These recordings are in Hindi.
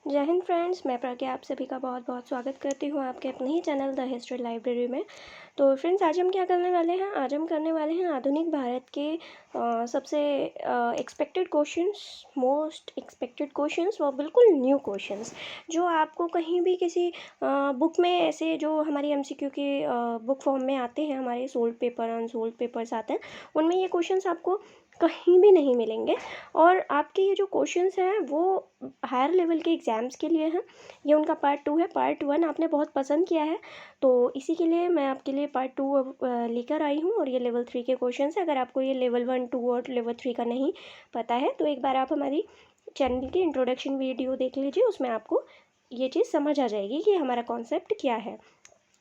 जय हिंद फ्रेंड्स, मैं प्रज्ञा आप सभी का बहुत बहुत स्वागत करती हूँ आपके अपने ही चैनल द हिस्ट्री लाइब्रेरी में। तो फ्रेंड्स, आज हम क्या करने वाले हैं? आज हम करने वाले हैं आधुनिक भारत के सबसे expected questions, most expected questions, वो बिल्कुल न्यू क्वेश्चंस जो आपको कहीं भी किसी बुक में, ऐसे जो हमारी एमसीक्यू के बुक फॉर्म में आते हैं, हमारे सोल्ड पेपर, अनसोल्ड पेपर्स आते हैं, उनमें ये क्वेश्चंस आपको कहीं भी नहीं मिलेंगे। और आपके ये जो क्वेश्चंस हैं वो हायर लेवल के एग्ज़ाम्स के लिए हैं। ये उनका पार्ट 2 है। पार्ट 1 आपने बहुत पसंद किया है, तो इसी के लिए मैं आपके लिए पार्ट 2 अब लेकर आई हूँ। और ये लेवल 3 के क्वेश्चंस हैं। अगर आपको ये लेवल 1, 2 और लेवल 3 का नहीं पता है तो एक बार आप हमारी चैनल की इंट्रोडक्शन वीडियो देख लीजिए, उसमें आपको ये चीज़ समझ आ जाएगी कि हमारा कॉन्सेप्ट क्या है।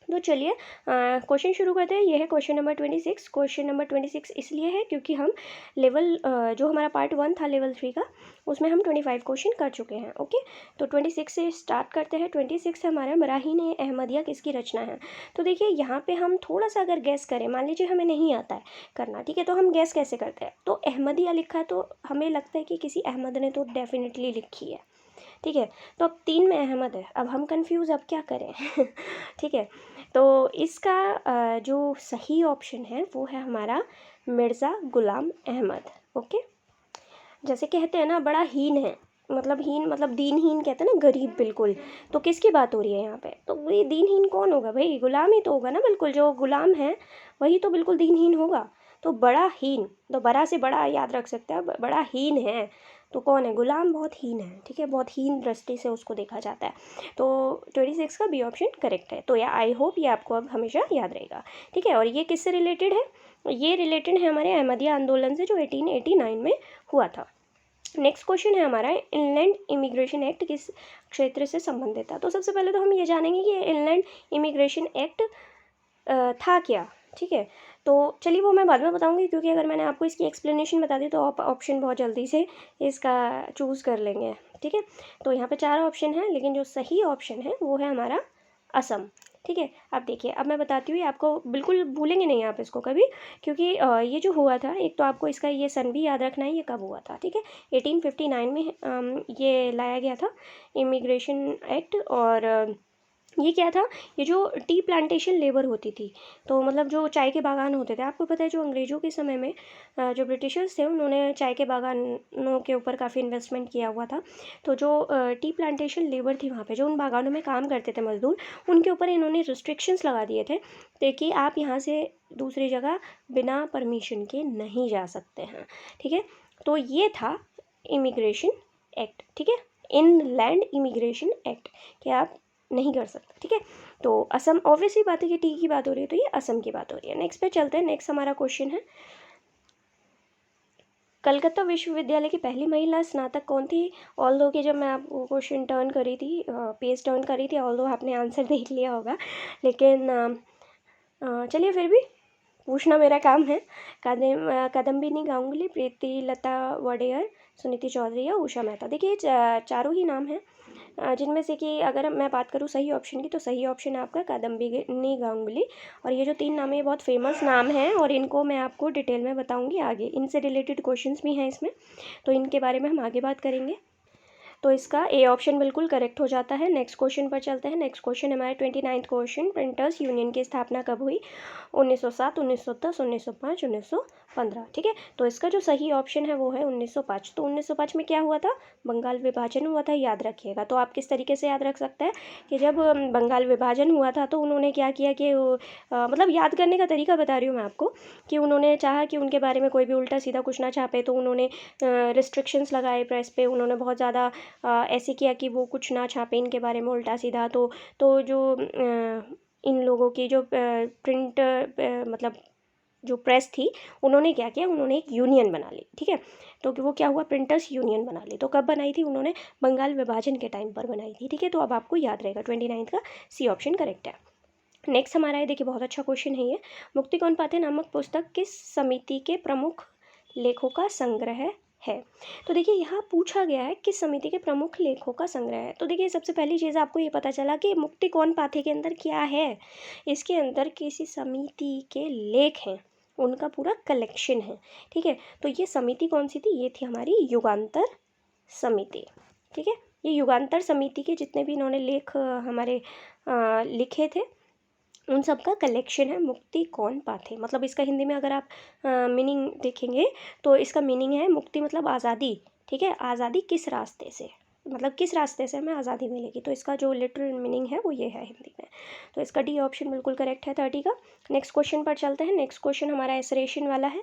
तो चलिए क्वेश्चन शुरू करते हैं। ये है क्वेश्चन नंबर 26। क्वेश्चन नंबर 26 इसलिए है क्योंकि हम लेवल जो हमारा पार्ट 1 था लेवल 3 का, उसमें हम 25 क्वेश्चन कर चुके हैं। ओके, तो 26 से स्टार्ट करते हैं। 26 हमारा बराहीन-ए-अहमदिया किसकी रचना है? तो देखिए, यहाँ पे हम थोड़ा सा अगर गैस करें, मान लीजिए हमें नहीं आता है करना, ठीक है, तो हम गैस कैसे करते हैं? तो अहमदिया लिखा है तो हमें लगता है कि किसी अहमद ने तो डेफिनेटली लिखी है, ठीक है। तो अब 3 में अहमद है, अब हम कंफ्यूज, अब क्या करें? ठीक है, तो इसका जो सही ऑप्शन है वो है हमारा मिर्ज़ा गुलाम अहमद। ओके, जैसे कहते हैं ना, बड़ा हीन है, मतलब हीन मतलब दीनहीन कहते हैं ना, गरीब बिल्कुल। तो किसकी बात हो रही है यहाँ पे? तो ये दीनहीन कौन होगा भाई? गुलाम ही तो होगा ना, बिल्कुल जो गुलाम है वही तो बिल्कुल दीनहीन होगा। तो बड़ा हीन, तो बड़ा से बड़ा याद रख सकते हैं, बड़ा हीन है तो कौन है? गुलाम बहुत हीन है, ठीक है, बहुत हीन दृष्टि से उसको देखा जाता है। तो 26 का बी ऑप्शन करेक्ट है। तो या आई होप ये आपको अब हमेशा याद रहेगा, ठीक है। और ये किससे रिलेटेड है? ये रिलेटेड है हमारे अहमदिया आंदोलन से, जो 1889 में हुआ था। नेक्स्ट क्वेश्चन है हमारा, इनलैंड इमिग्रेशन एक्ट किस क्षेत्र से संबंधित था? तो सबसे पहले तो हम ये जानेंगे कि इनलैंड इमिग्रेशन एक्ट था क्या, ठीक है। तो चलिए वो मैं बाद में बताऊंगी, क्योंकि अगर मैंने आपको इसकी एक्सप्लेनेशन बता दी तो आप ऑप्शन बहुत जल्दी से इसका चूज़ कर लेंगे, ठीक है। तो यहाँ पे 4 ऑप्शन हैं, लेकिन जो सही ऑप्शन है वो है हमारा असम, ठीक है। अब देखिए, अब मैं बताती हूँ, आपको बिल्कुल भूलेंगे नहीं आप इसको कभी, क्योंकि ये जो हुआ था, एक तो आपको इसका ये सन भी याद रखना है, ये कब हुआ था, ठीक है। 1859 में ये लाया गया था इमिग्रेशन एक्ट। और ये क्या था? ये जो टी प्लांटेशन लेबर होती थी, तो मतलब जो चाय के बागान होते थे, आपको पता है जो अंग्रेज़ों के समय में जो ब्रिटिशर्स थे, उन्होंने चाय के बागानों के ऊपर काफ़ी इन्वेस्टमेंट किया हुआ था। तो जो टी प्लांटेशन लेबर थी वहाँ पे, जो उन बागानों में काम करते थे मज़दूर, उनके ऊपर इन्होंने रिस्ट्रिक्शंस लगा दिए थे ताकि आप यहाँ से दूसरी जगह बिना परमिशन के नहीं जा सकते हैं, ठीक है। तो ये था इमिग्रेशन एक्ट, ठीक है, इनलैंड इमिग्रेशन एक्ट, कि आप नहीं कर सकते, ठीक है। तो असम, ऑब्वियसली बात है कि टी की बात हो रही है तो ये असम की बात हो रही है। नेक्स्ट पे चलते हैं। नेक्स्ट हमारा क्वेश्चन है, कलकत्ता विश्वविद्यालय की पहली महिला स्नातक कौन थी? ऑल्दो कि जब मैं आपको क्वेश्चन टर्न करी थी, पेज टर्न करी थी, ऑल्दो आपने आंसर देख लिया होगा, लेकिन चलिए फिर भी पूछना मेरा काम है। कादम्बिनी गांगुली, प्रीति लता वडेयर, सुनीति चौधरी या उषा मेहता। देखिए, चारों ही नाम हैं, जिनमें से कि अगर मैं बात करूँ सही ऑप्शन की, तो सही ऑप्शन है आपका कादम्बिनी गांगुली। और ये जो 3 नाम है ये बहुत फेमस नाम हैं, और इनको मैं आपको डिटेल में बताऊंगी आगे। इनसे रिलेटेड क्वेश्चंस भी हैं इसमें, तो इनके बारे में हम आगे बात करेंगे। तो इसका ए ऑप्शन बिल्कुल करेक्ट हो जाता है। नेक्स्ट क्वेश्चन पर चलते हैं। नेक्स्ट क्वेश्चन हमारे 29th क्वेश्चन, प्रिंटर्स यूनियन की स्थापना कब हुई? 1907, 1910, 1905, 1915, ठीक है। तो इसका जो सही ऑप्शन है वो है 1905। तो 1905 में क्या हुआ था? बंगाल विभाजन हुआ था, याद रखिएगा। तो आप किस तरीके से याद रख सकते हैं कि जब बंगाल विभाजन हुआ था तो उन्होंने क्या किया कि मतलब याद करने का तरीका बता रही हूँ मैं आपको, कि उन्होंने चाहा कि उनके बारे में कोई भी उल्टा सीधा कुछ ना छापे, तो उन्होंने रिस्ट्रिक्शंस लगाए प्रेस पे, उन्होंने बहुत ज़्यादा ऐसे किया कि वो कुछ ना छापे इनके बारे में उल्टा सीधा। तो जो इन लोगों की जो प्रिंट मतलब जो प्रेस थी, उन्होंने क्या किया, उन्होंने एक यूनियन बना ली, ठीक है। तो वो क्या हुआ? प्रिंटर्स यूनियन बना ली। तो कब बनाई थी? उन्होंने बंगाल विभाजन के टाइम पर बनाई थी, ठीक है। तो अब आपको याद रहेगा, 29 का सी ऑप्शन करेक्ट है। नेक्स्ट हमारा है, देखिए बहुत अच्छा क्वेश्चन है ये, मुक्ति कौन पाते नामक पुस्तक किस समिति के प्रमुख लेखों का संग्रह है? तो देखिए, यहाँ पूछा गया है किस समिति के प्रमुख लेखों का संग्रह है। तो देखिए, सबसे पहली चीज़ आपको ये पता चला कि मुक्ति कौन पाथे के अंदर क्या है। इसके अंदर किसी समिति के लेख हैं, उनका पूरा कलेक्शन है, ठीक है। तो ये समिति कौन सी थी? ये थी हमारी युगांतर समिति, ठीक है, ये युगांतर समिति के जितने भी इन्होंने लेख हमारे लिखे थे उन सब का कलेक्शन है मुक्ति कौन पाथे। मतलब इसका हिंदी में अगर आप मीनिंग देखेंगे तो इसका मीनिंग है मुक्ति मतलब आज़ादी, ठीक है, आज़ादी किस रास्ते से, मतलब किस रास्ते से हमें आज़ादी मिलेगी। तो इसका जो लिटरल मीनिंग है वो ये है हिंदी में। तो इसका डी ऑप्शन बिल्कुल करेक्ट है 30 का। नेक्स्ट क्वेश्चन पर चलते हैं। नेक्स्ट क्वेश्चन हमारा एसरेशन वाला है।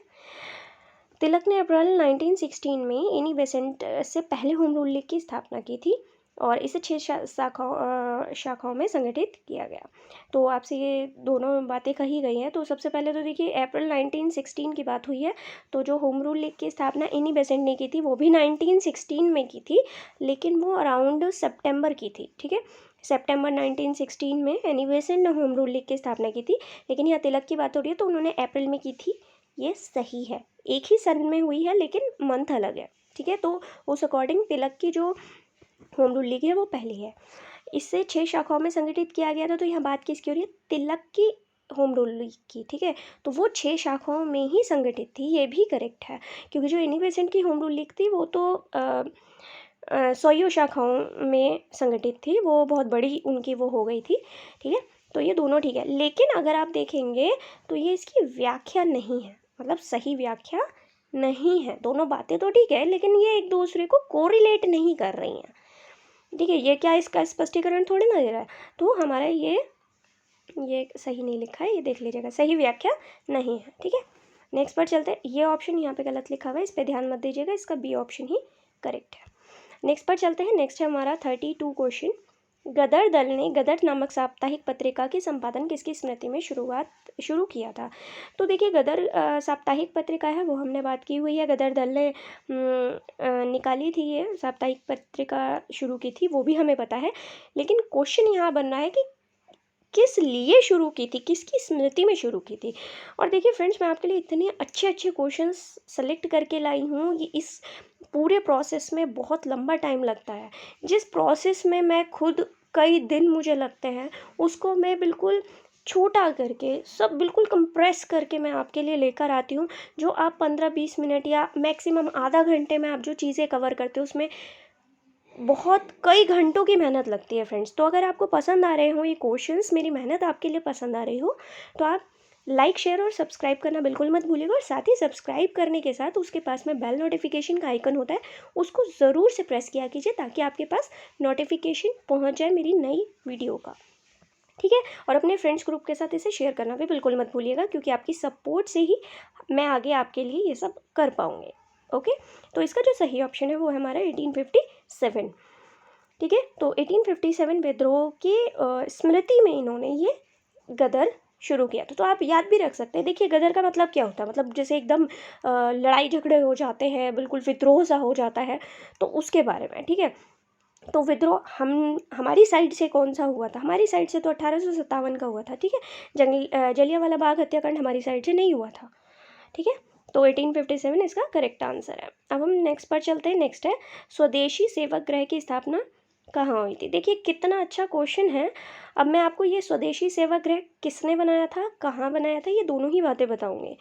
तिलक ने अप्रैल 1916 में एनी बेसेंट से पहले होम रूल लीग की स्थापना की थी और इसे 6 शाखाओं में संगठित किया गया। तो आपसे ये दोनों बातें कही गई हैं। तो सबसे पहले तो देखिए अप्रैल 1916 की बात हुई है। तो जो होम रूल लीग की स्थापना एनी बेसेंट ने की थी वो भी 1916 में की थी, लेकिन वो अराउंड सितंबर की थी, ठीक है। सितंबर 1916 में एनी बेसेंट ने होम रूल लीग की स्थापना की थी, लेकिन यहाँ तिलक की बात हो रही है तो उन्होंने अप्रैल में की थी। ये सही है, एक ही सन में हुई है लेकिन मंथ अलग है, ठीक है। तो उस अकॉर्डिंग तिलक की जो होम रूल लीग है वो पहली है। इससे 6 शाखाओं में संगठित किया गया था। तो यहाँ बात किसकी हो रही है, तिलक की होम रूल लीग की, ठीक है। तो वो 6 शाखाओं में ही संगठित थी, ये भी करेक्ट है, क्योंकि जो एनी बेसेंट की होम रूल लीग थी वो तो 100 शाखाओं में संगठित थी, वो बहुत बड़ी उनकी वो हो गई थी, ठीक है। तो ये दोनों ठीक है, लेकिन अगर आप देखेंगे तो ये इसकी व्याख्या नहीं है, मतलब सही व्याख्या नहीं है। दोनों बातें तो ठीक है लेकिन ये एक दूसरे को कोरिलेट नहीं कर रही हैं, ठीक है। ये क्या इसका स्पष्टीकरण थोड़ी ना दे रहा है। तो हमारा ये सही नहीं लिखा है, ये देख लीजिएगा, सही व्याख्या नहीं है, ठीक है। नेक्स्ट पर चलते हैं। ये ऑप्शन यहाँ पे गलत लिखा हुआ है, इस पर ध्यान मत दीजिएगा, इसका बी ऑप्शन ही करेक्ट है। नेक्स्ट पर चलते हैं। नेक्स्ट है हमारा 32 क्वेश्चन। गदर दल ने गदर नामक साप्ताहिक पत्रिका के संपादन किसकी स्मृति में शुरू किया था। तो देखिए गदर साप्ताहिक पत्रिका है वो हमने बात की हुई है, गदर दल ने निकाली थी, ये साप्ताहिक पत्रिका शुरू की थी वो भी हमें पता है। लेकिन क्वेश्चन यहाँ बन रहा है कि किस लिए शुरू की थी, किसकी स्मृति में शुरू की थी। और देखिए फ्रेंड्स, मैं आपके लिए इतने अच्छे अच्छे क्वेश्चंस सेलेक्ट करके लाई हूँ, ये इस पूरे प्रोसेस में बहुत लंबा टाइम लगता है। जिस प्रोसेस में मैं खुद कई दिन मुझे लगते हैं, उसको मैं बिल्कुल छोटा करके सब बिल्कुल कंप्रेस करके मैं आपके लिए लेकर आती हूँ। जो आप 15-20 मिनट या मैक्सिमम आधा घंटे में आप जो चीज़ें कवर करते हो उसमें बहुत कई घंटों की मेहनत लगती है फ्रेंड्स। तो अगर आपको पसंद आ रहे हो ये क्वेश्चंस, मेरी मेहनत आपके लिए पसंद आ रही हो, तो आप लाइक शेयर और सब्सक्राइब करना बिल्कुल मत भूलिएगा। और साथ ही सब्सक्राइब करने के साथ उसके पास में बेल नोटिफिकेशन का आइकन होता है, उसको ज़रूर से प्रेस किया कीजिए ताकि आपके पास नोटिफिकेशन पहुंच जाए मेरी नई वीडियो का, ठीक है। और अपने फ्रेंड्स ग्रुप के साथ इसे शेयर करना भी बिल्कुल मत भूलिएगा, क्योंकि आपकी सपोर्ट से ही मैं आगे आपके लिए ये सब कर पाऊँगी, ओके। तो इसका जो सही ऑप्शन है वो है हमारा 1857, ठीक है। तो 1857 विद्रोह की स्मृति में इन्होंने ये गदर शुरू किया था। तो आप याद भी रख सकते हैं। देखिए गदर का मतलब क्या होता है, मतलब जैसे एकदम लड़ाई झगड़े हो जाते हैं, बिल्कुल विद्रोह सा हो जाता है, तो उसके बारे में, ठीक है। तो विद्रोह हमारी साइड से कौन सा हुआ था, हमारी साइड से तो 1857 का हुआ था, ठीक है। जलियांवाला बाग हत्याकांड हमारी साइड से नहीं हुआ था, ठीक है। तो 1857 इसका करेक्ट आंसर है। अब हम नेक्स्ट पर चलते हैं। नेक्स्ट है स्वदेशी सेवक गृह की स्थापना कहाँ हुई थी। देखिए कितना अच्छा क्वेश्चन है। अब मैं आपको ये स्वदेशी सेवा गृह किसने बनाया था, कहाँ बनाया था, ये दोनों ही बातें बताऊंगी।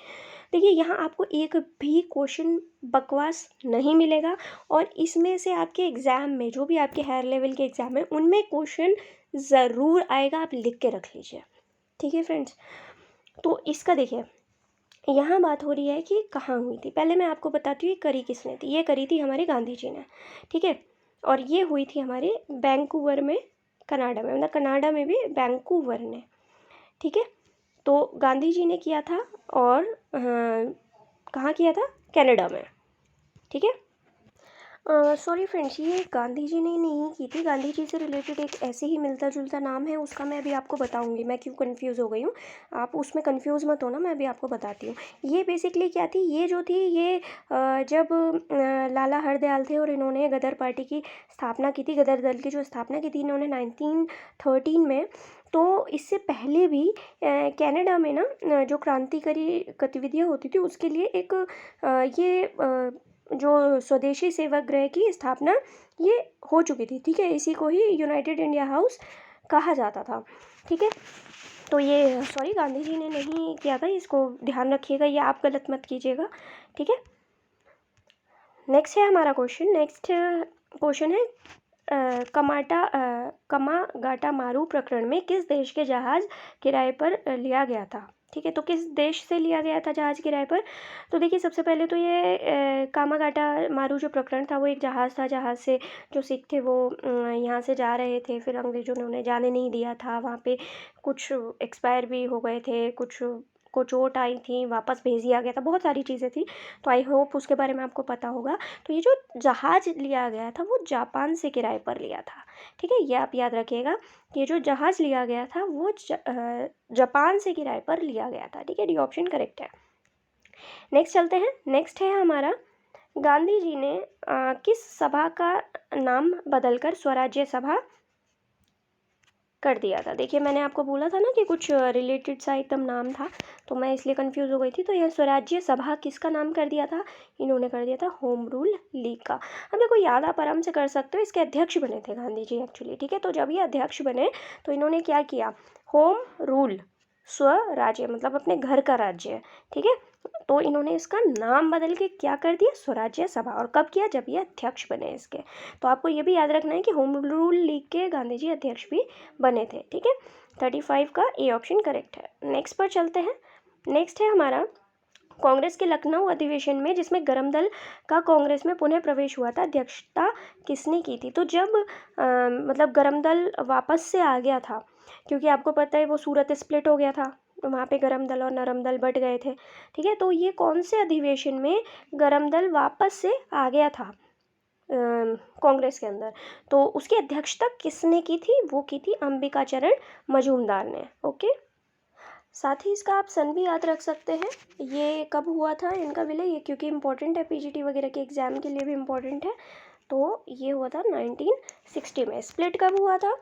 देखिए यहाँ आपको एक भी क्वेश्चन बकवास नहीं मिलेगा, और इसमें से आपके एग्ज़ाम में जो भी आपके हायर लेवल के एग्ज़ाम है उनमें क्वेश्चन ज़रूर आएगा, आप लिख के रख लीजिए, ठीक है फ्रेंड्स। तो इसका देखिए यहाँ बात हो रही है कि कहाँ हुई थी। पहले मैं आपको बताती हूँ ये करी किसने थी। ये करी थी हमारे गांधी जी ने, ठीक है। और ये हुई थी हमारे वैंकूवर में, कनाडा में, मतलब कनाडा में भी वैंकूवर ने, ठीक है। तो गांधी जी ने किया था, और कहाँ किया था, कनाडा में, ठीक है। सॉरी फ्रेंड्स, ये गांधी जी ने नहीं की थी। गांधी जी से रिलेटेड एक ऐसे ही मिलता जुलता नाम है, उसका मैं अभी आपको बताऊंगी। मैं क्यों कंफ्यूज हो गई हूँ, आप उसमें कंफ्यूज मत होना, मैं अभी आपको बताती हूँ। ये बेसिकली क्या थी, ये जो थी ये जब लाला हरदयाल थे और इन्होंने गदर पार्टी की स्थापना की थी, गदर दल की जो स्थापना की थी इन्होंने 1913 में। तो इससे पहले भी कनाडा में ना जो क्रांतिकारी गतिविधियाँ होती थी उसके लिए एक ये जो स्वदेशी सेवक गृह की स्थापना ये हो चुकी थी, ठीक है। इसी को ही यूनाइटेड इंडिया हाउस कहा जाता था, ठीक है। तो ये सॉरी गांधी जी ने नहीं किया था, इसको ध्यान रखिएगा, ये आप गलत मत कीजिएगा, ठीक है। नेक्स्ट है हमारा क्वेश्चन। नेक्स्ट क्वेश्चन है कमागाटामारू प्रकरण में किस देश के जहाज़ किराए पर लिया गया था? ठीक है, तो किस देश से लिया गया था जहाज़ किराए पर? तो देखिए सबसे पहले तो ये कामागाटामारू जो प्रकरण था वो एक जहाज़ था, जहाज़ से जो सिख थे वो यहाँ से जा रहे थे, फिर अंग्रेज़ों ने उन्हें जाने नहीं दिया था। वहाँ पे कुछ एक्सपायर भी हो गए थे, कुछ को चोट आई थी, वापस भेज दिया गया था, बहुत सारी चीज़ें थी। तो आई होप उसके बारे में आपको पता होगा। तो ये जो जहाज़ लिया गया था वो जापान से किराए पर लिया था। ठीक है, ये आप याद रखिएगा कि ये जो जहाज़ लिया गया था वो जापान से किराए पर लिया गया था। ठीक है, डी ऑप्शन करेक्ट है। नेक्स्ट चलते हैं। नेक्स्ट है हमारा, गांधी जी ने किस सभा का नाम बदलकर स्वराज्य सभा कर दिया था? देखिए मैंने आपको बोला था ना कि कुछ रिलेटेड सा एकदम नाम था, तो मैं इसलिए कंफ्यूज हो गई थी। तो यह स्वराज्य सभा किसका नाम कर दिया था? इन्होंने कर दिया था होम रूल लीग का। अब देखो याद आप आराम से कर सकते हो, इसके अध्यक्ष बने थे गांधी जी एक्चुअली। ठीक है, तो जब ये अध्यक्ष बने तो इन्होंने क्या किया, होम रूल स्वराज्य मतलब अपने घर का राज्य। ठीक है, तो इन्होंने इसका नाम बदल के क्या कर दिया, स्वराज्य सभा। और कब किया, जब ये अध्यक्ष बने इसके। तो आपको ये भी याद रखना है कि होम रूल लीग के गांधी जी अध्यक्ष भी बने थे। ठीक है, 35 का ए ऑप्शन करेक्ट है। नेक्स्ट पर चलते हैं। नेक्स्ट है हमारा, कांग्रेस के लखनऊ अधिवेशन में जिसमें गरम दल का कांग्रेस में पुनः प्रवेश हुआ था, अध्यक्षता किसने की थी? तो जब मतलब गरम दल वापस से आ गया था, क्योंकि आपको पता है वो सूरत स्प्लिट हो गया था, तो वहाँ पे गरम दल और नरम दल बट गए थे। ठीक है, तो ये कौन से अधिवेशन में गरम दल वापस से आ गया था कांग्रेस के अंदर? तो उसकी अध्यक्षता किसने की थी? वो की थी अंबिकाचरण मजूमदार ने। ओके, साथ ही इसका आप सन भी याद रख सकते हैं, ये कब हुआ था इनका विलय, ये क्योंकि इम्पोर्टेंट है, पीजीटी वगैरह के एग्ज़ाम के लिए भी इम्पोर्टेंट है। तो ये हुआ था 1960 में। स्प्लिट कब हुआ था?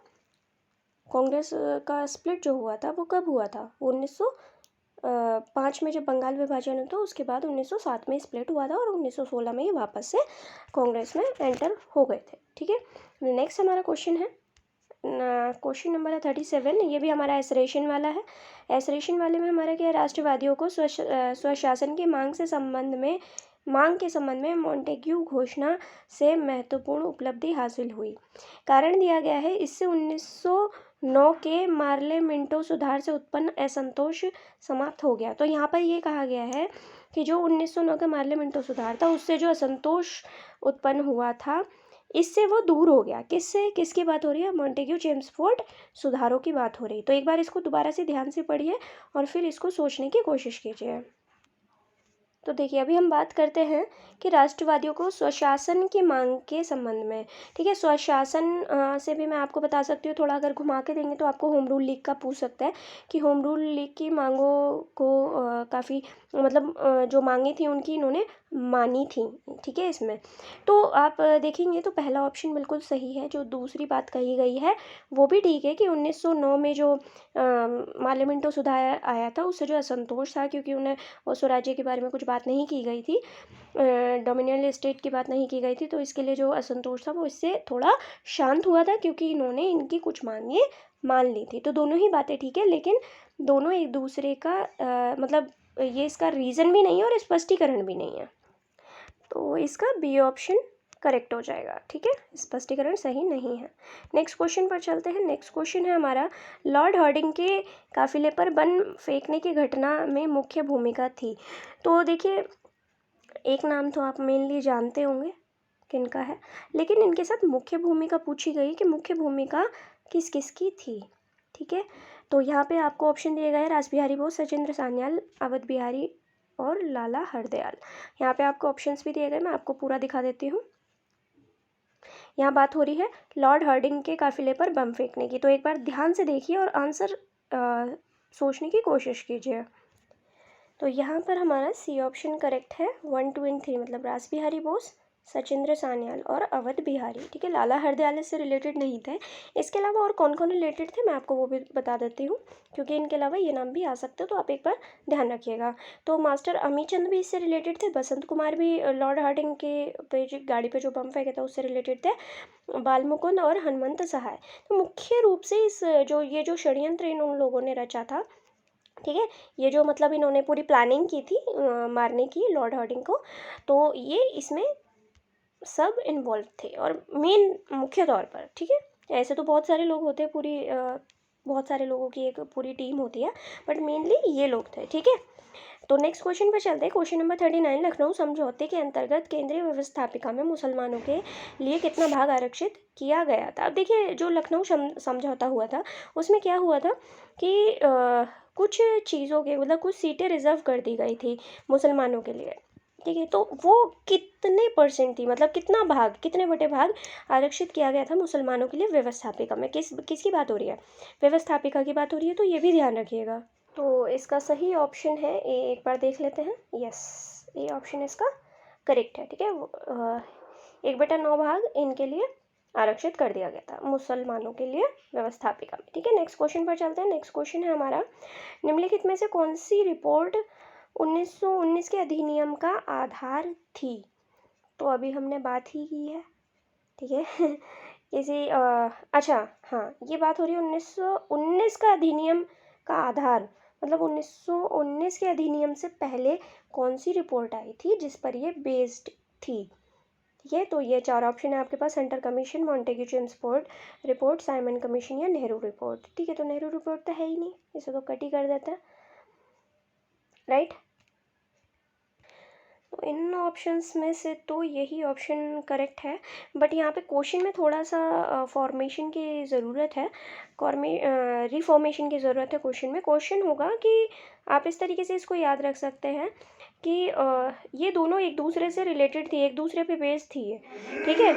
कांग्रेस का स्प्लिट जो हुआ था वो कब हुआ था? 1905 में जब बंगाल विभाजन हुआ था, उसके बाद 1907 में स्प्लिट हुआ था और 1916 में ये वापस से कांग्रेस में एंटर हो गए थे। ठीक है, नेक्स्ट हमारा क्वेश्चन है, क्वेश्चन नंबर है 37। ये भी हमारा एसरेशन वाला है। एसरेशन वाले में हमारा क्या है, राष्ट्रवादियों को स्वशासन की मांग के संबंध में मॉन्टेग्यू घोषणा से महत्वपूर्ण उपलब्धि हासिल हुई। कारण दिया गया है, इससे 1909 के मार्लेमिंटो सुधार से उत्पन्न असंतोष समाप्त हो गया। तो यहाँ पर ये कहा गया है कि जो 1909 का मार्लेमिंटो सुधार था, उससे जो असंतोष उत्पन्न हुआ था, इससे वो दूर हो गया। किससे, किसकी बात हो रही है? मॉन्टेग्यू चेम्सफोर्ड सुधारों की बात हो रही। तो एक बार इसको दोबारा से ध्यान से पढ़िए और फिर इसको सोचने की कोशिश कीजिए। तो देखिए अभी हम बात करते हैं कि राष्ट्रवादियों को स्वशासन की मांग के संबंध में। ठीक है, स्वशासन से भी मैं आपको बता सकती हूँ, थोड़ा अगर घुमा के देंगे तो आपको होम रूल लीग का पूछ सकता है कि होम रूल लीग की मांगों को काफ़ी मतलब जो मांगे थी उनकी इन्होंने मानी थी। ठीक है, इसमें तो आप देखेंगे तो पहला ऑप्शन बिल्कुल सही है। जो दूसरी बात कही गई है वो भी ठीक है कि 1909 में जो मार्लियामेंटो सुधार आया था, उससे जो असंतोष था, क्योंकि उन्हें और स्वराज्य के बारे में कुछ बात नहीं की गई थी, डोमिनियन स्टेट की बात नहीं की गई थी, तो इसके लिए जो असंतोष था वो इससे थोड़ा शांत हुआ था, क्योंकि इन्होंने इनकी कुछ मांगे मान ली थी। तो दोनों ही बातें ठीक है, लेकिन दोनों एक दूसरे का मतलब ये इसका रीज़न भी नहीं है और स्पष्टीकरण भी नहीं है। तो इसका बी ऑप्शन करेक्ट हो जाएगा। ठीक है, स्पष्टीकरण सही नहीं है। नेक्स्ट क्वेश्चन पर चलते हैं। नेक्स्ट क्वेश्चन है हमारा, लॉर्ड हार्डिंग के काफिले पर बम फेंकने की घटना में मुख्य भूमिका थी। तो देखिए एक नाम तो आप मेनली जानते होंगे किनका है, लेकिन इनके साथ मुख्य भूमिका पूछी गई कि मुख्य भूमिका किस किस की थी। ठीक है, तो यहाँ पे आपको ऑप्शन दिए गए रासबिहारी बोस, सचिंद्र सान्याल, अवध बिहारी और लाला हरदयाल। यहाँ पे आपको ऑप्शंस भी दिए गए, मैं आपको पूरा दिखा देती हूँ। यहाँ बात हो रही है लॉर्ड हार्डिंग के काफिले पर बम फेंकने की। तो एक बार ध्यान से देखिए और आंसर सोचने की कोशिश कीजिए। तो यहाँ पर हमारा सी ऑप्शन करेक्ट है। 1, 2 एंड 3 मतलब रासबिहारी बोस, सचिंद्र सान्याल और अवध बिहारी। ठीक है, लाला हरदयाल से रिलेटेड नहीं थे। इसके अलावा और कौन कौन रिलेटेड थे मैं आपको वो भी बता देती हूँ, क्योंकि इनके अलावा ये नाम भी आ सकते हो, तो आप एक बार ध्यान रखिएगा। तो मास्टर अमीचंद भी इससे रिलेटेड थे, बसंत कुमार भी लॉर्ड हार्डिंग के गाड़ी पे जो बम फेंके था उससे रिलेटेड थे, बालमुकुंद और हनुमंत सहाय। तो मुख्य रूप से इस ये जो षड्यंत्र इन उन लोगों ने रचा था, ठीक है, ये जो मतलब इन्होंने पूरी प्लानिंग की थी मारने की लॉर्ड हार्डिंग को, तो ये इसमें सब इन्वॉल्व थे और मेन मुख्य तौर पर, ठीक है। ऐसे तो बहुत सारे लोग होते हैं, बहुत सारे लोगों की एक पूरी टीम होती है, बट मेनली ये लोग थे, ठीक है। तो नेक्स्ट क्वेश्चन पर चलते हैं। क्वेश्चन नंबर 39, लखनऊ समझौते के अंतर्गत केंद्रीय व्यवस्थापिका में मुसलमानों के लिए कितना भाग आरक्षित किया गया था। अब देखिए, जो लखनऊ समझौता हुआ था उसमें क्या हुआ था कि कुछ चीज़ों के मतलब कुछ सीटें रिजर्व कर दी गई थी मुसलमानों के लिए, ठीक है। तो वो कितने परसेंट थी, मतलब कितना भाग, कितने बटे भाग आरक्षित किया गया था मुसलमानों के लिए व्यवस्थापिका में। किसकी बात हो रही है, व्यवस्थापिका की बात हो रही है, तो ये भी ध्यान रखिएगा। तो इसका सही ऑप्शन है ए, एक बार देख लेते हैं। यस, ए ऑप्शन इसका करेक्ट है, ठीक है। 1/9 भाग इनके लिए आरक्षित कर दिया गया था मुसलमानों के लिए व्यवस्थापिका में, ठीक है। नेक्स्ट क्वेश्चन पर चलते हैं। नेक्स्ट क्वेश्चन है हमारा, निम्नलिखित में से कौन सी रिपोर्ट 1919 के अधिनियम का आधार थी। तो अभी हमने बात ही की है, ठीक है। किसी अच्छा, हाँ, ये बात हो रही है 1919 का अधिनियम का आधार, मतलब 1919 के अधिनियम से पहले कौन सी रिपोर्ट आई थी जिस पर ये बेस्ड थी, ठीक है। तो ये 4 ऑप्शन है आपके पास, centre commission, Montagu Chelmsford report, Simon commission या नेहरू रिपोर्ट, ठीक है। तो नेहरू रिपोर्ट तो है ही नहीं, इसे तो कट ही कर देते हैं, राइट। तो इन ऑप्शंस में से तो यही ऑप्शन करेक्ट है, बट यहाँ पे क्वेश्चन में थोड़ा सा फॉर्मेशन की ज़रूरत है, रिफॉर्मेशन की ज़रूरत है क्वेश्चन में। क्वेश्चन होगा कि आप इस तरीके से इसको याद रख सकते हैं कि ये दोनों एक दूसरे से रिलेटेड थी, एक दूसरे पे बेस्ड थी ये, ठीक है।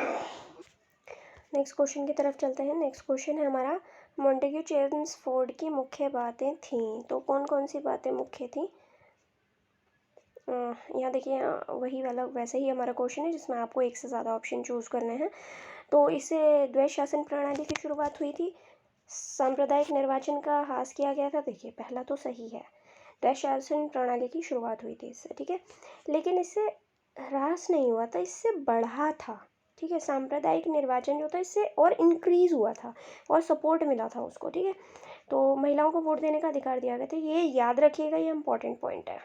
नेक्स्ट क्वेश्चन की तरफ चलते हैं। नेक्स्ट क्वेश्चन है हमारा, मॉन्टेग्यू चेम्सफोर्ड की मुख्य बातें थीं। तो कौन कौन सी बातें मुख्य थी, यहाँ देखिए, वही वाला वैसे ही हमारा क्वेश्चन है जिसमें आपको एक से ज़्यादा ऑप्शन चूज़ करने हैं। तो इससे द्वैध शासन प्रणाली की शुरुआत हुई थी, सांप्रदायिक निर्वाचन का ह्रास किया गया था। देखिए, पहला तो सही है, द्वैध शासन प्रणाली की शुरुआत हुई थी इससे, ठीक है। लेकिन इससे ह्रास नहीं हुआ था, इससे बढ़ा था, ठीक है। सांप्रदायिक निर्वाचन जो था इससे और इंक्रीज़ हुआ था और सपोर्ट मिला था उसको, ठीक है। तो महिलाओं को वोट देने का अधिकार दिया गया था, ये याद रखिएगा, ये इंपॉर्टेंट पॉइंट है,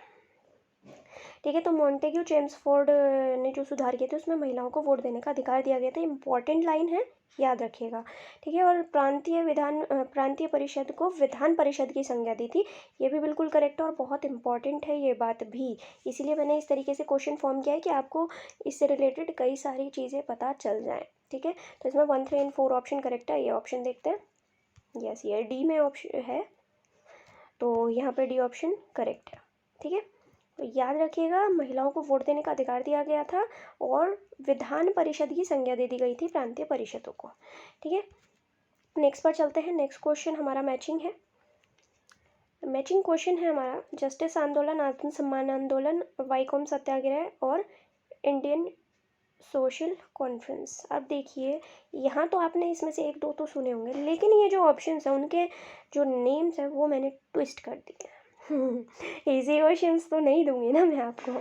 ठीक है। तो मॉन्टेग्यू चेम्सफोर्ड ने जो सुधार किए थे उसमें महिलाओं को वोट देने का अधिकार दिया गया था, इंपॉर्टेंट लाइन है, याद रखिएगा, ठीक है। और प्रांतीय परिषद को विधान परिषद की संज्ञा दी थी, ये भी बिल्कुल करेक्ट है और बहुत इंपॉर्टेंट है ये बात भी, इसीलिए मैंने इस तरीके से क्वेश्चन फॉर्म किया है कि आपको इससे रिलेटेड कई सारी चीज़ें पता चल जाएँ, ठीक है। तो इसमें 1, 3 एंड 4 ऑप्शन करेक्ट है, ये ऑप्शन देखते हैं। यस, ये डी में ऑप्शन है, तो यहाँ पर डी ऑप्शन करेक्ट है, ठीक है। तो याद रखिएगा, महिलाओं को वोट देने का अधिकार दिया गया था और विधान परिषद की संज्ञा दे दी गई थी प्रांतीय परिषदों को, ठीक है। नेक्स्ट पर चलते हैं। नेक्स्ट क्वेश्चन हमारा मैचिंग है। मैचिंग क्वेश्चन है हमारा, जस्टिस आंदोलन, आत्मसम्मान आंदोलन, वाईकॉम सत्याग्रह और इंडियन सोशल कॉन्फ्रेंस। अब देखिए, यहाँ तो आपने इसमें से 1-2 तो सुने होंगे, लेकिन ये जो ऑप्शंस हैं उनके जो नेम्स हैं वो मैंने ट्विस्ट कर दिए हैं। इजी क्वेश्चंस तो नहीं दूंगी ना मैं आपको,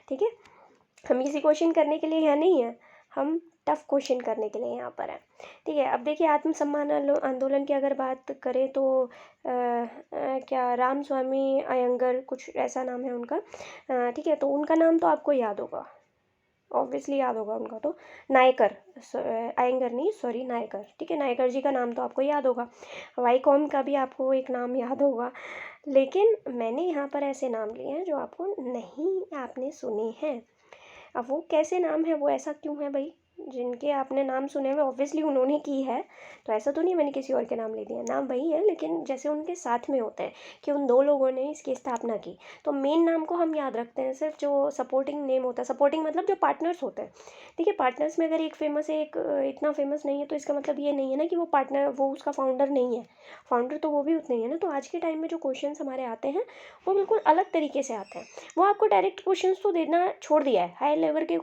ठीक है। हम इसी क्वेश्चन करने के लिए यहाँ नहीं है, हम टफ क्वेश्चन करने के लिए यहाँ पर है, ठीक है। अब देखिए, आत्मसम्मान आंदोलन की अगर बात करें तो क्या राम स्वामी अयंगर, कुछ ऐसा नाम है उनका, ठीक है। तो उनका नाम तो आपको याद होगा, ऑब्वियसली याद होगा उनका, तो नायकर, अयंगर नहीं, सॉरी, नायकर, ठीक है। नायकर जी का नाम तो आपको याद होगा, वाईकॉम का भी आपको एक नाम याद होगा, लेकिन मैंने यहाँ पर ऐसे नाम लिए हैं जो आपको नहीं, आपने सुने हैं। अब वो कैसे नाम है, वो ऐसा क्यों है भाई, जिनके आपने नाम सुने हुए ऑब्वियसली उन्होंने की है, तो ऐसा तो नहीं मैंने किसी और के नाम ले दिया, नाम वही है, लेकिन जैसे उनके साथ में होते हैं कि उन 2 लोगों ने इसकी स्थापना की, तो मेन नाम को हम याद रखते हैं, सिर्फ जो सपोर्टिंग नेम होता है, सपोर्टिंग मतलब जो पार्टनर्स होते हैं, ठीक है। पार्टनर्स में अगर एक फेमस है, एक इतना फेमस नहीं है, तो इसका मतलब ये नहीं है ना कि वो पार्टनर, वो उसका फाउंडर नहीं है, फाउंडर तो वो भी उतने ही है ना। तो आज के टाइम में जो क्वेश्चन हमारे आते हैं वो बिल्कुल अलग तरीके से आते हैं, वो आपको डायरेक्ट क्वेश्चंस तो देना छोड़ दिया है, हाई लेवल के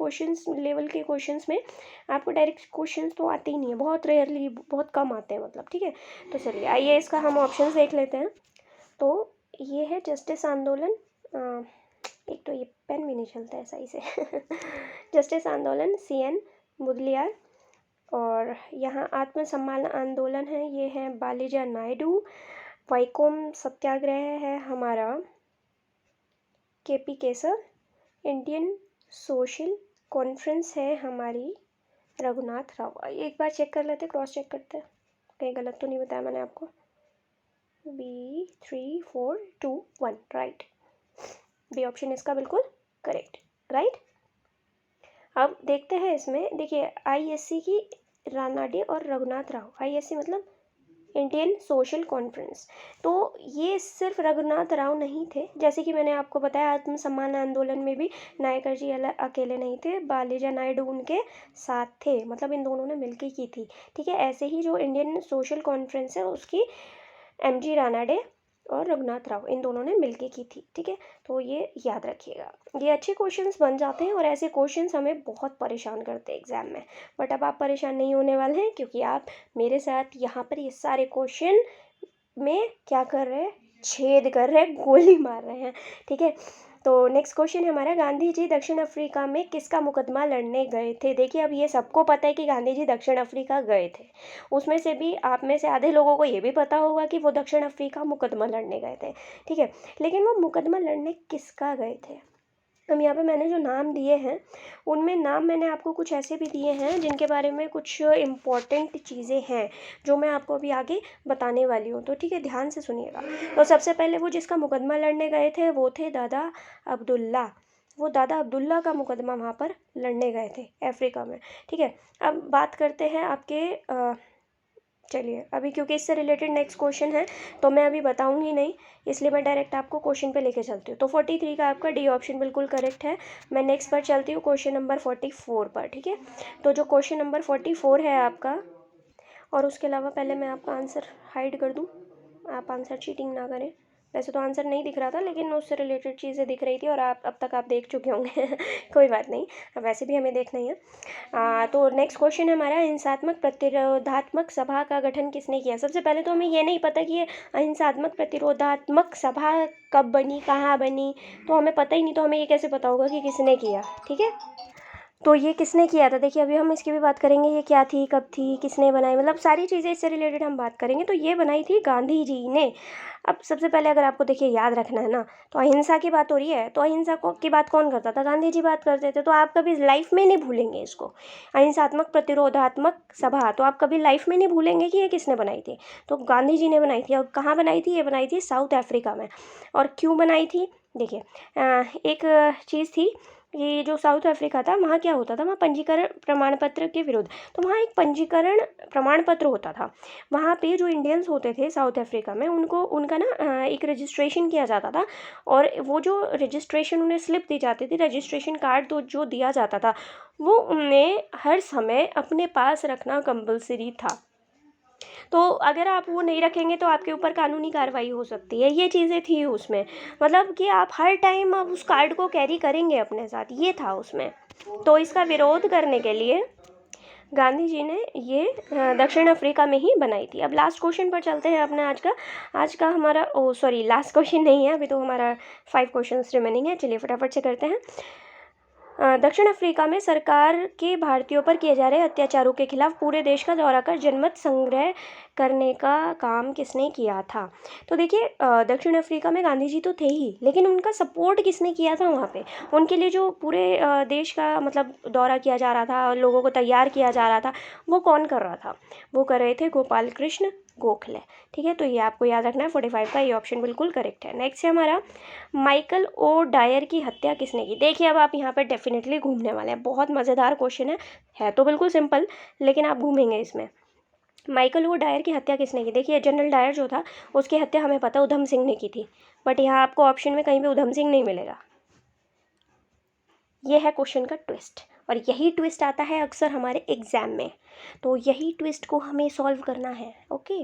क्वेश्चंस में आपको डायरेक्ट क्वेश्चंस तो आते ही नहीं है, बहुत रेयरली, बहुत कम आते हैं मतलब, ठीक है। तो चलिए, आइए इसका हम ऑप्शंस देख लेते हैं। तो ये है जस्टिस आंदोलन, एक तो ये पेन भी नहीं चलता है सही से जस्टिस आंदोलन, CN मुदलियार, और यहाँ आत्मसम्मान आंदोलन है, ये है बालिजा नायडू, वाईकोम सत्याग्रह है हमारा KP केसर, इंडियन सोशल कॉन्फ्रेंस है हमारी रघुनाथ राव। एक बार चेक कर लेते, क्रॉस चेक करते हैं कहीं गलत तो नहीं बताया मैंने आपको। B342 1 राइट, बी ऑप्शन इसका बिल्कुल करेक्ट, राइट। अब देखते हैं इसमें, देखिए ISC की रानाडे और रघुनाथ राव, ISC मतलब इंडियन सोशल कॉन्फ्रेंस। तो ये सिर्फ रघुनाथ राव नहीं थे, जैसे कि मैंने आपको बताया आत्मसम्मान आंदोलन में भी नायकर जी अकेले नहीं थे, बालीजा नायडू उनके साथ थे, मतलब इन दोनों ने मिलकर की थी, ठीक है। ऐसे ही जो इंडियन सोशल कॉन्फ्रेंस है उसकी MG रानाडे और रघुनाथ राव इन दोनों ने मिलके की थी, ठीक है। तो ये याद रखिएगा, ये अच्छे क्वेश्चंस बन जाते हैं और ऐसे क्वेश्चंस हमें बहुत परेशान करते हैं एग्जाम में। बट अब आप परेशान नहीं होने वाले हैं, क्योंकि आप मेरे साथ यहाँ पर ये सारे क्वेश्चन में क्या कर रहे हैं, छेद कर रहे हैं, गोली मार रहे हैं, ठीक है। तो नेक्स्ट क्वेश्चन है हमारा, गांधी जी दक्षिण अफ्रीका में किसका मुकदमा लड़ने गए थे। देखिए अब ये सबको पता है कि गांधी जी दक्षिण अफ्रीका गए थे, उसमें से भी आप में से आधे लोगों को ये भी पता होगा कि वो दक्षिण अफ्रीका मुकदमा लड़ने गए थे, ठीक है। लेकिन वो मुकदमा लड़ने किसका गए थे। हम यहाँ पे मैंने जो नाम दिए हैं उनमें नाम मैंने आपको कुछ ऐसे भी दिए हैं जिनके बारे में कुछ इम्पॉर्टेंट चीज़ें हैं जो मैं आपको अभी आगे बताने वाली हूँ, तो ठीक है ध्यान से सुनिएगा। तो सबसे पहले वो जिसका मुकदमा लड़ने गए थे वो थे दादा अब्दुल्ला, वो दादा अब्दुल्ला का मुकदमा वहाँ पर लड़ने गए थे अफ्रीका में, ठीक है। अब बात करते हैं आपके चलिए अभी, क्योंकि इससे रिलेटेड नेक्स्ट क्वेश्चन है तो मैं अभी बताऊंगी नहीं, इसलिए मैं डायरेक्ट आपको क्वेश्चन पे लेके चलती हूँ। तो 43 का आपका डी ऑप्शन बिल्कुल करेक्ट है। मैं नेक्स्ट पर चलती हूँ क्वेश्चन नंबर 44 पर, ठीक है। तो जो क्वेश्चन नंबर 44 है आपका, और उसके अलावा पहले मैं आपका आंसर हाइड कर दूँ, आप आंसर चीटिंग ना करें। वैसे तो आंसर नहीं दिख रहा था लेकिन उससे रिलेटेड चीज़ें दिख रही थी और आप अब तक आप देख चुके होंगे कोई बात नहीं, अब वैसे भी हमें देखना ही है। तो नेक्स्ट क्वेश्चन है हमारा, हिंसात्मक प्रतिरोधात्मक सभा का गठन किसने किया। सबसे पहले तो हमें ये नहीं पता कि ये अहिंसात्मक प्रतिरोधात्मक सभा कब बनी, कहाँ बनी, तो हमें पता ही नहीं, तो हमें ये कैसे पता होगा कि किसने किया, ठीक है। तो ये किसने किया था, देखिए अभी हम इसकी भी बात करेंगे, ये क्या थी, कब थी, किसने बनाई, मतलब सारी चीज़ें इससे रिलेटेड हम बात करेंगे। तो ये बनाई थी गांधी जी ने। अब सबसे पहले अगर आपको देखिए याद रखना है ना, तो अहिंसा की बात हो रही है, तो अहिंसा को की बात कौन करता था, गांधी जी बात करते थे। तो आप कभी लाइफ में नहीं भूलेंगे इसको, अहिंसात्मक प्रतिरोधात्मक सभा, तो आप कभी लाइफ में नहीं भूलेंगे कि ये किसने बनाई थी। तो गांधी जी ने बनाई थी। और कहाँ बनाई थी, ये बनाई थी साउथ अफ्रीका में। और क्यों बनाई थी, देखिए एक चीज़ थी, ये जो साउथ अफ्रीका था वहाँ क्या होता था, वहाँ पंजीकरण प्रमाण पत्र के विरुद्ध, तो वहाँ एक पंजीकरण प्रमाण पत्र होता था। वहाँ पे जो इंडियंस होते थे साउथ अफ्रीका में उनको उनका ना एक रजिस्ट्रेशन किया जाता था, और वो जो रजिस्ट्रेशन उन्हें स्लिप दी जाती थी, रजिस्ट्रेशन कार्ड तो जो दिया जाता था वो उन्हें हर समय अपने पास रखना कंपलसरी था। तो अगर आप वो नहीं रखेंगे तो आपके ऊपर कानूनी कार्रवाई हो सकती है, ये चीज़ें थी उसमें, मतलब कि आप हर टाइम आप उस कार्ड को कैरी करेंगे अपने साथ, ये था उसमें। तो इसका विरोध करने के लिए गांधी जी ने ये दक्षिण अफ्रीका में ही बनाई थी। अब लास्ट क्वेश्चन पर चलते हैं अपने आज का हमारा, सॉरी लास्ट क्वेश्चन नहीं है, अभी तो हमारा 5 क्वेश्चन रिमेनिंग है, चलिए फटाफट से करते हैं। दक्षिण अफ्रीका में सरकार के भारतीयों पर किए जा रहे अत्याचारों के खिलाफ पूरे देश का दौरा कर जनमत संग्रह करने का काम किसने किया था। तो देखिए दक्षिण अफ्रीका में गांधी जी तो थे ही, लेकिन उनका सपोर्ट किसने किया था वहाँ पे, उनके लिए जो पूरे देश का मतलब दौरा किया जा रहा था, लोगों को तैयार किया जा रहा था, वो कौन कर रहा था, वो कर रहे थे गोपाल कृष्ण गोखले, ठीक है। तो ये आपको याद रखना है, 45 का ये ऑप्शन बिल्कुल करेक्ट है। नेक्स्ट है हमारा, माइकल ओ डायर की हत्या किसने की। देखिए अब आप यहाँ पर डेफिनेटली घूमने वाले हैं, बहुत मज़ेदार क्वेश्चन है तो बिल्कुल सिंपल, लेकिन आप घूमेंगे इसमें। माइकल ओ डायर की हत्या किसने की, देखिए जनरल डायर जो था उसकी हत्या हमें पता उधम सिंह ने की थी, बट यहाँ आपको ऑप्शन में कहीं भी उधम सिंह नहीं मिलेगा। ये है क्वेश्चन का ट्विस्ट, और यही ट्विस्ट आता है अक्सर हमारे एग्जाम में, तो यही ट्विस्ट को हमें सॉल्व करना है, ओके।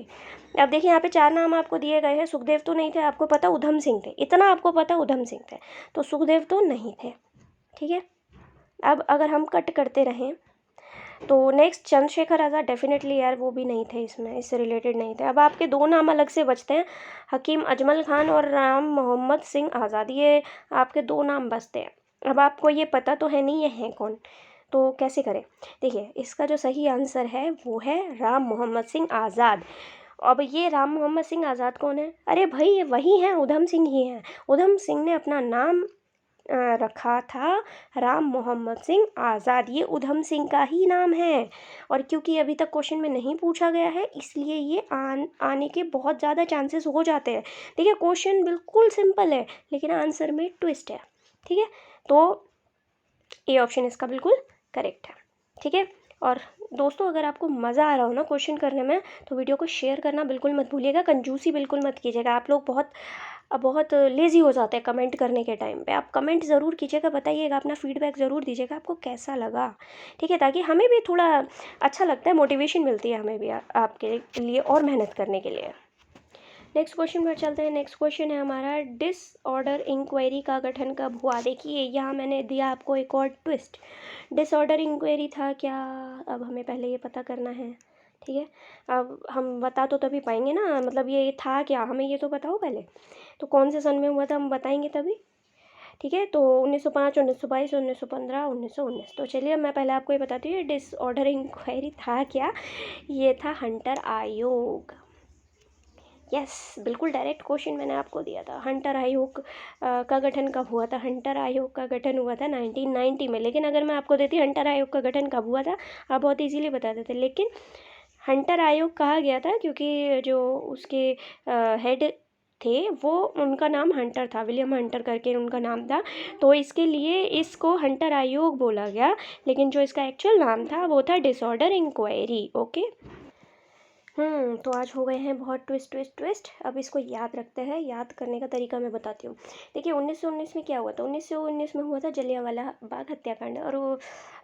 अब देखिए यहाँ पे 4 नाम आपको दिए गए हैं, सुखदेव तो नहीं थे, आपको पता उधम सिंह थे, इतना आपको पता उधम सिंह थे, तो सुखदेव तो नहीं थे, ठीक है। अब अगर हम कट करते रहें तो नेक्स्ट चंद्रशेखर आज़ाद, डेफिनेटली यार वो भी नहीं थे इसमें, इससे रिलेटेड नहीं थे। अब आपके 2 नाम अलग से बचते हैं, हकीम अजमल खान और राम मोहम्मद सिंह आज़ाद, ये आपके 2 नाम बचते हैं। अब आपको ये पता तो है नहीं ये हैं कौन, तो कैसे करें, देखिए इसका जो सही आंसर है वो है राम मोहम्मद सिंह आज़ाद। अब ये राम मोहम्मद सिंह आज़ाद कौन है, अरे भाई ये वही हैं, उधम सिंह ही हैं। उधम सिंह ने अपना नाम रखा था राम मोहम्मद सिंह आज़ाद। ये उधम सिंह का ही नाम है, और क्योंकि अभी तक क्वेश्चन में नहीं पूछा गया है इसलिए ये आने के बहुत ज़्यादा चांसेस हो जाते हैं। देखिए क्वेश्चन बिल्कुल सिंपल है लेकिन आंसर में ट्विस्ट है। ठीक है, तो ए ऑप्शन इसका बिल्कुल करेक्ट है। ठीक है, और दोस्तों अगर आपको मज़ा आ रहा हो ना क्वेश्चन करने में तो वीडियो को शेयर करना बिल्कुल मत भूलिएगा, कंजूसी बिल्कुल मत कीजिएगा। आप लोग बहुत लेज़ी हो जाते हैं कमेंट करने के टाइम पे। आप कमेंट ज़रूर कीजिएगा, बताइएगा, अपना फीडबैक ज़रूर दीजिएगा आपको कैसा लगा। ठीक है, ताकि हमें भी थोड़ा अच्छा लगता है, मोटिवेशन मिलती है हमें भी आपके लिए और मेहनत करने के लिए। नेक्स्ट क्वेश्चन पर चलते हैं। नेक्स्ट क्वेश्चन है हमारा, डिसऑर्डर इंक्वायरी का गठन कब हुआ। देखिए यहाँ मैंने दिया आपको एक और ट्विस्ट। डिसऑर्डर इंक्वायरी था क्या, अब हमें पहले ये पता करना है। ठीक है, अब हम बता तो तभी पाएंगे ना, मतलब ये था क्या, हमें ये तो बताओ पहले। तो कौन से सन में हुआ था हम बताएंगे तभी। ठीक है, तो 1905, 1922, 1915, 1919। तो चलिए मैं पहले आपको ये बताती हूँ डिसऑर्डर इंक्वायरी था क्या। ये था हंटर आयोग। यस, बिल्कुल डायरेक्ट क्वेश्चन मैंने आपको दिया था। हंटर आयोग का गठन कब हुआ था। हंटर आयोग का गठन हुआ था 1990 में। लेकिन अगर मैं आपको देती हंटर आयोग का गठन कब हुआ था आप बहुत इजीली बता देते। लेकिन हंटर आयोग कहा गया था क्योंकि जो उसके हेड थे वो, उनका नाम हंटर था, विलियम हंटर करके उनका नाम था, तो इसके लिए इसको हंटर आयोग बोला गया। लेकिन जो इसका एक्चुअल नाम था वो था डिसऑर्डर इंक्वायरी। ओके, तो आज हो गए हैं बहुत ट्विस्ट ट्विस्ट ट्विस्ट। अब इसको याद रखते हैं, याद करने का तरीका मैं बताती हूँ। देखिए 1919 में क्या हुआ था। 1919 में हुआ था जलियांवाला बाग हत्याकांड। और वो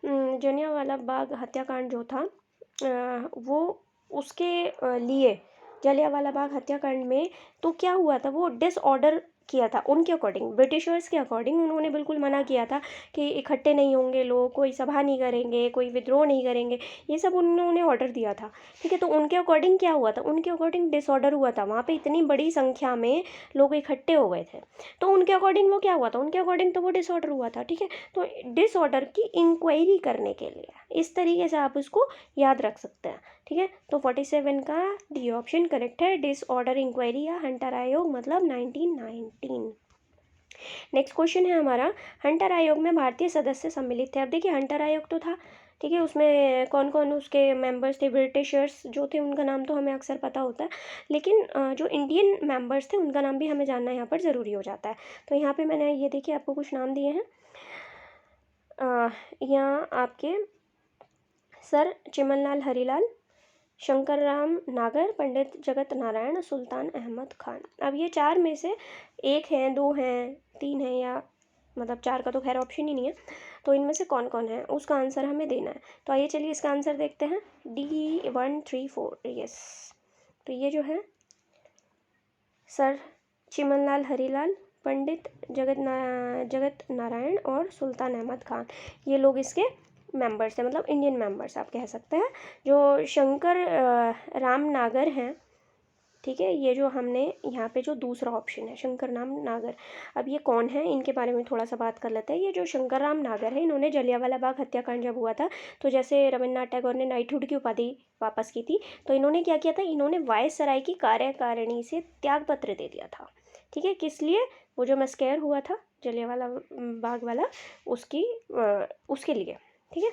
जलियांवाला बाग हत्याकांड जो था वो उसके लिए, जलियांवाला बाग हत्याकांड में तो क्या हुआ था, वो डिसऑर्डर किया था उनके अकॉर्डिंग, ब्रिटिशर्स के अकॉर्डिंग उन्होंने बिल्कुल मना किया था कि इकट्ठे नहीं होंगे लोग, कोई सभा नहीं करेंगे, कोई विद्रोह नहीं करेंगे, ये सब उन्होंने ऑर्डर दिया था। ठीक है, तो उनके अकॉर्डिंग क्या हुआ था, उनके अकॉर्डिंग डिसऑर्डर हुआ था। वहाँ पे इतनी बड़ी संख्या में लोग इकट्ठे हो गए थे, तो उनके अकॉर्डिंग वो क्या हुआ था, उनके अकॉर्डिंग तो वो डिसऑर्डर हुआ था। ठीक है, तो डिसऑर्डर की इंक्वायरी करने के लिए इस तरीके से आप इसको याद रख सकते हैं। ठीक है, तो 47 का डी ऑप्शन करेक्ट है, डिसऑर्डर इंक्वायरी या हंटर आयोग मतलब 1919। नेक्स्ट क्वेश्चन है हमारा, हंटर आयोग में भारतीय सदस्य सम्मिलित थे। अब देखिए हंटर आयोग तो था, ठीक है, उसमें कौन कौन उसके मेंबर्स थे। ब्रिटिशर्स जो थे उनका नाम तो हमें अक्सर पता होता है, लेकिन जो इंडियन मेंबर्स थे उनका नाम भी हमें जानना यहाँ पर ज़रूरी हो जाता है। तो यहाँ पे मैंने ये देखिए आपको कुछ नाम दिए हैं। यहाँ आपके सर चिमनलाल हरीलाल, शंकर राम नागर, पंडित जगत नारायण, सुल्तान अहमद खान। अब ये चार में से एक हैं, दो हैं, तीन हैं, या मतलब चार का तो खैर ऑप्शन ही नहीं है, तो इनमें से कौन कौन है उसका आंसर हमें देना है। तो आइए चलिए इसका आंसर देखते हैं, डी 1 3 4। यस, तो ये जो है सर चिमनलाल हरीलाल, पंडित जगत नारायण और सुल्तान अहमद खान, ये लोग इसके मेंबर्स हैं, मतलब इंडियन मेंबर्स आप कह सकते हैं। जो शंकर राम नागर हैं, ठीक है, ये जो हमने यहाँ पे जो दूसरा ऑप्शन है शंकर राम नागर, अब ये कौन है इनके बारे में थोड़ा सा बात कर लेते हैं। ये जो शंकर राम नागर है, इन्होंने जलियांवाला बाग हत्याकांड जब हुआ था, तो जैसे रविन्द्रनाथ टैगोर ने नाइटहुड की उपाधि वापस की थी, तो इन्होंने क्या किया था, इन्होंने वायसराय की कार्यकारिणी से त्यागपत्र दे दिया था। ठीक है, किस लिए, वो जो मस्केर हुआ था जलियांवाला बाग वाला, उसके लिए। ठीक है,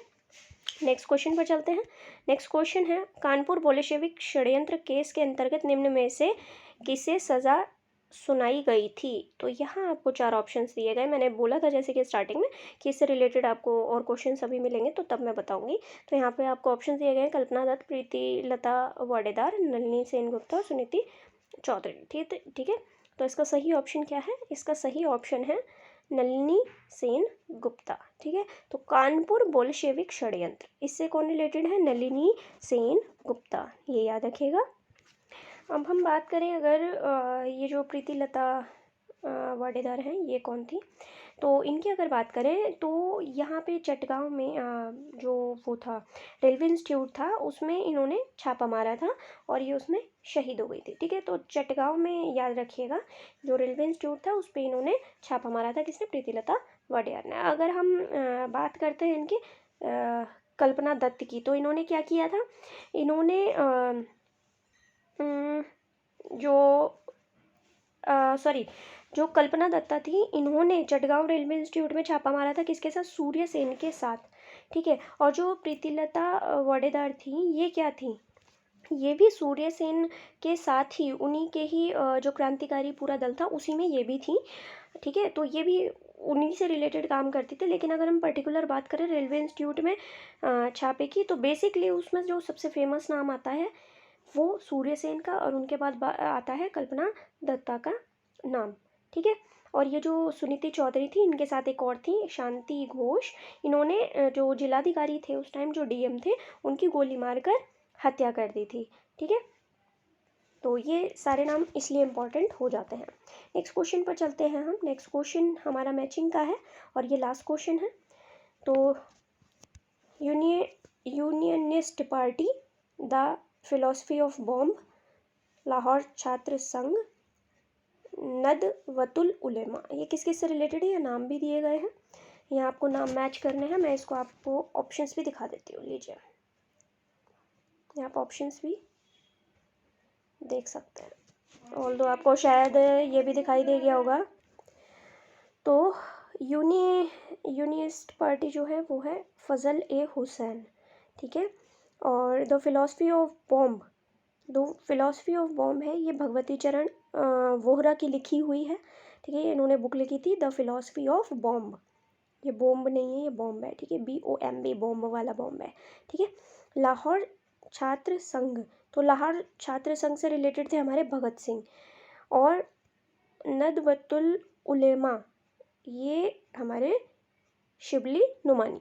नेक्स्ट क्वेश्चन पर चलते हैं। नेक्स्ट क्वेश्चन है, कानपुर बोल्शेविक षड्यंत्र केस के अंतर्गत निम्न में से किसे सज़ा सुनाई गई थी। तो यहाँ आपको चार ऑप्शंस दिए गए। मैंने बोला था जैसे कि स्टार्टिंग में कि इससे रिलेटेड आपको और क्वेश्चन सभी मिलेंगे तो तब मैं बताऊंगी। तो यहाँ पे आपको ऑप्शन दिए गए, कल्पना दत्त, प्रीति लता वाडेदार, नलिनी सेनगुप्ता और सुनीति चौधरी। ठीक है, तो इसका सही ऑप्शन क्या है, इसका सही ऑप्शन है नलिनी सेन गुप्ता। ठीक है, तो कानपुर बोल्शेविक षड्यंत्र इससे कौन रिलेटेड है, नलिनी सेन गुप्ता, ये याद रखिएगा। अब हम बात करें अगर ये जो प्रीति लता वाडेदार हैं, ये कौन थी, तो इनकी अगर बात करें तो यहाँ पे चटगांव में जो वो था रेलवे इंस्टीट्यूट था, उसमें इन्होंने छापा मारा था और ये उसमें शहीद हो गई थी। ठीक है, तो चटगांव में याद रखिएगा, जो रेलवे इंस्टीट्यूट था उस पर इन्होंने छापा मारा था, किसने, प्रीतिलता वाडेदार ने। अगर हम बात करते हैं इनकी कल्पना दत्त की, तो इन्होंने क्या किया था, इन्होंने जो सॉरी, जो कल्पना दत्ता थी, इन्होंने चटगांव रेलवे इंस्टीट्यूट में छापा मारा था किसके साथ? सूर्य सेन के साथ, ठीक है। और जो प्रीतिलता वाडेदार थी, ये क्या थी? ये भी सूर्य सेन के साथ ही, उन्हीं के ही जो क्रांतिकारी पूरा दल था उसी में ये भी थी, ठीक है। तो ये भी उन्हीं से रिलेटेड काम करती थी। लेकिन अगर हम पर्टिकुलर बात करें रेलवे इंस्टीट्यूट में छापे की, तो बेसिकली उसमें जो सबसे फेमस नाम आता है वो सूर्य सेन का, और उनके बाद आता है कल्पना दत्ता का नाम, ठीक है। और ये जो सुनीति चौधरी थी, इनके साथ एक और थी शांति घोष, इन्होंने जो जिलाधिकारी थे उस टाइम, जो डीएम थे, उनकी गोली मारकर हत्या कर दी थी, ठीक है। तो ये सारे नाम इसलिए इम्पॉर्टेंट हो जाते हैं। नेक्स्ट क्वेश्चन पर चलते हैं हम। नेक्स्ट क्वेश्चन हमारा मैचिंग का है और ये लास्ट क्वेश्चन है। तो unionist party, the philosophy of bomb, Lahore छात्र संघ, नदवतुल उलेमा, ये किस किस से रिलेटेड है? ये नाम भी दिए गए हैं, यहाँ आपको नाम मैच करने हैं। मैं इसको आपको ऑप्शंस भी दिखा देती हूँ, लीजिए यहाँ आप ऑप्शंस भी देख सकते हैं, ऑल्दो आपको शायद ये भी दिखाई दे गया होगा। तो यूनियनिस्ट पार्टी जो है वो है फजल ए हुसैन, ठीक है। और द फिलॉसफी ऑफ बॉम्ब, दो फिलॉसफी ऑफ बॉम्ब है, ये भगवती चरण वोहरा की लिखी हुई है, ठीक है। इन्होंने बुक लिखी थी द फिलॉसफी ऑफ बॉम्ब, ये बॉम्ब नहीं है, ये बॉम्ब है, ठीक है, BOMB, बॉम्ब वाला बॉम्ब है, ठीक है। लाहौर छात्र संघ, तो लाहौर छात्र संघ से रिलेटेड थे हमारे भगत सिंह। और नदवतुल उलेमा, ये हमारे शिबली नुमानी।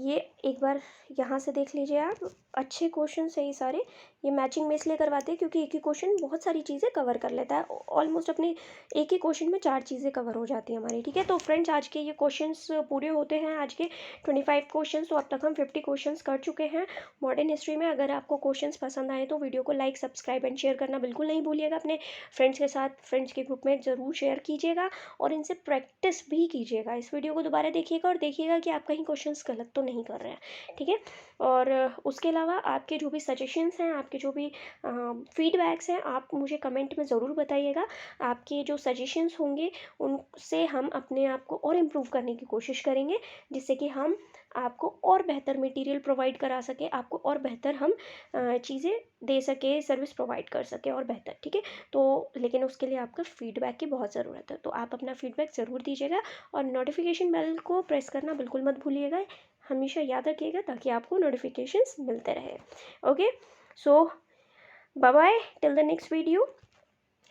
ये एक बार यहाँ से देख लीजिए आप, अच्छे क्वेश्चन है ये सारे। ये मैचिंग में इसलिए करवाते हैं क्योंकि एक ही क्वेश्चन बहुत सारी चीज़ें कवर कर लेता है, ऑलमोस्ट अपने एक ही क्वेश्चन में 4 चीज़ें कवर हो जाती हैं हमारी, ठीक है। तो फ्रेंड्स, आज के ये क्वेश्चंस पूरे होते हैं, आज के 25 क्वेश्चंस। तो अब तक हम 50 क्वेश्चंस कर चुके हैं मॉडर्न हिस्ट्री में। अगर आपको क्वेश्चंस पसंद आए तो वीडियो को लाइक, सब्सक्राइब एंड शेयर करना बिल्कुल नहीं भूलिएगा। अपने फ्रेंड्स के साथ, फ्रेंड्स के ग्रुप में ज़रूर शेयर कीजिएगा और इनसे प्रैक्टिस भी कीजिएगा। इस वीडियो को दोबारा देखिएगा और देखिएगा कि आप कहीं क्वेश्चंस गलत तो नहीं कर रहे हैं, ठीक है। और उसके अलावा आपके जो भी सजेशंस हैं, आपके जो भी फीडबैक्स हैं, आप मुझे कमेंट में ज़रूर बताइएगा। आपके जो सजेशंस होंगे उनसे हम अपने आप को और इम्प्रूव करने की कोशिश करेंगे, जिससे कि हम आपको और बेहतर मटेरियल प्रोवाइड करा सके, आपको और बेहतर हम चीज़ें दे सके, सर्विस प्रोवाइड कर सके और बेहतर, ठीक है। तो लेकिन उसके लिए आपका फीडबैक की बहुत ज़रूरत है, तो आप अपना फीडबैक ज़रूर दीजिएगा और नोटिफिकेशन बेल को प्रेस करना बिल्कुल मत भूलिएगा, हमेशा याद रखिएगा, ताकि आपको नोटिफिकेशंस मिलते रहे। Okay, so bye bye, till the next video,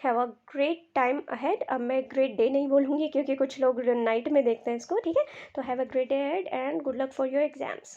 have a great time ahead. अब मैं ग्रेट डे नहीं बोलूँगी क्योंकि कुछ लोग नाइट में देखते हैं इसको, ठीक है। तो have a great day ahead and good luck for your exams.